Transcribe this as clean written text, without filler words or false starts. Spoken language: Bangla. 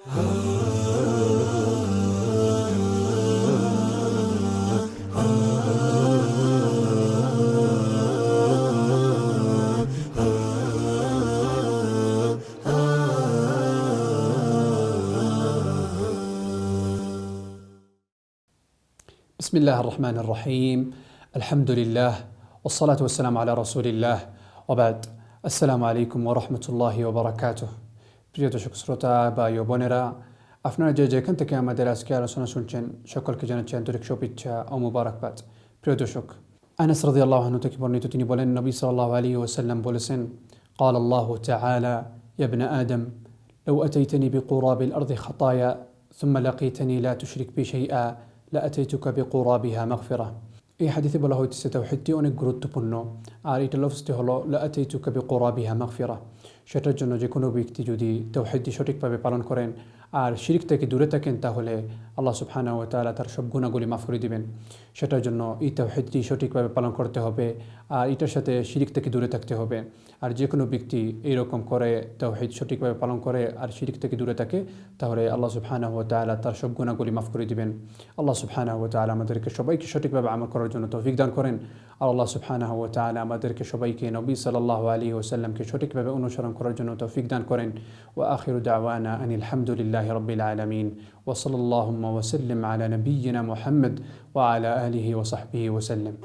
بسم الله الرحمن الرحيم. الحمد لله والصلاة والسلام على رسول الله وبعد. السلام عليكم ورحمة الله وبركاته. প্রিয় দর্শক শ্রোতা ভাই ও বোনেরা, আপনারা যে যেখান থেকে আমাদের আজকে আলোচনা শুনছেন সকলকে জানাচ্ছি আন্তরিক শুভেচ্ছা ও মুবারকবাদ। প্রিয় দর্শক, আনাস রাদিয়াল্লাহু আনহু থেকে বর্ণিত, তিনি বলেন, নবী সাল্লাল্লাহু আলাইহি ওয়াসাল্লাম বলেছেন, قال الله تعالى يا ابن آدم لو أتيتني بقراب الأرض خطايا ثم لقيتني لا تشرك بي شيئا لأتيتك بقرابها مغفرة। এই হাদিসে বলা হয়েছে তাওহীদটি অনেক গুরুত্বপূর্ণ, আর এটা লফজটি হলো লাআতাইতুকা বিকুরাবিহা মাগফিরা। সেটার জন্য যে কোনো ব্যক্তি যদি তাওহীদটি সঠিকভাবে পালন করেন আর শিরক থেকে দূরে থাকেন, তাহলে আল্লাহ সুবহানাহু ওয়া তাআলা তার সব গুনাহগুলি মাফ করে দিবেন। সেটার জন্য এই তাওহীদটি সঠিকভাবে পালন করতে হবে আর এটার সাথে শিরক থেকে দূরে থাকতে হবে। আর যে কোনো ব্যক্তি এইরকম করে তাওহীদ সঠিকভাবে পালন করে আর শিরক থেকে দূরে থাকে, তাহলে আল্লাহ সুবহানাহু ওয়া তাআলা তার সব গুনাহগুলি মাফ করে দিবেন। আল্লাহ সুবহানাহু ওয়া তাআলা আমাদেরকে সবাইকে সঠিকভাবে আমল করার জন্য তৌফিক দান করেন। আর আল্লাহ সুবহানাহু ওয়া তাআলা আমাদেরকে সবাইকে নবী সাল্লাল্লাহু আলাইহি ওয়াসাল্লামকে সঠিকভাবে অনুসরণ করার জন্য তৌফিক দান করেন। ওয়া আখিরু দাওয়ানা আনিল হামদুলিল্লাহি রাব্বিল আলামিন ওয়া সাল্লাল্লাহু ওয়া সাল্লাম আলা নাবিয়্যিনা মুহাম্মদ ওয়া আলা আলিহি ওয়া সাহবিহি ওয়া সাল্লাম।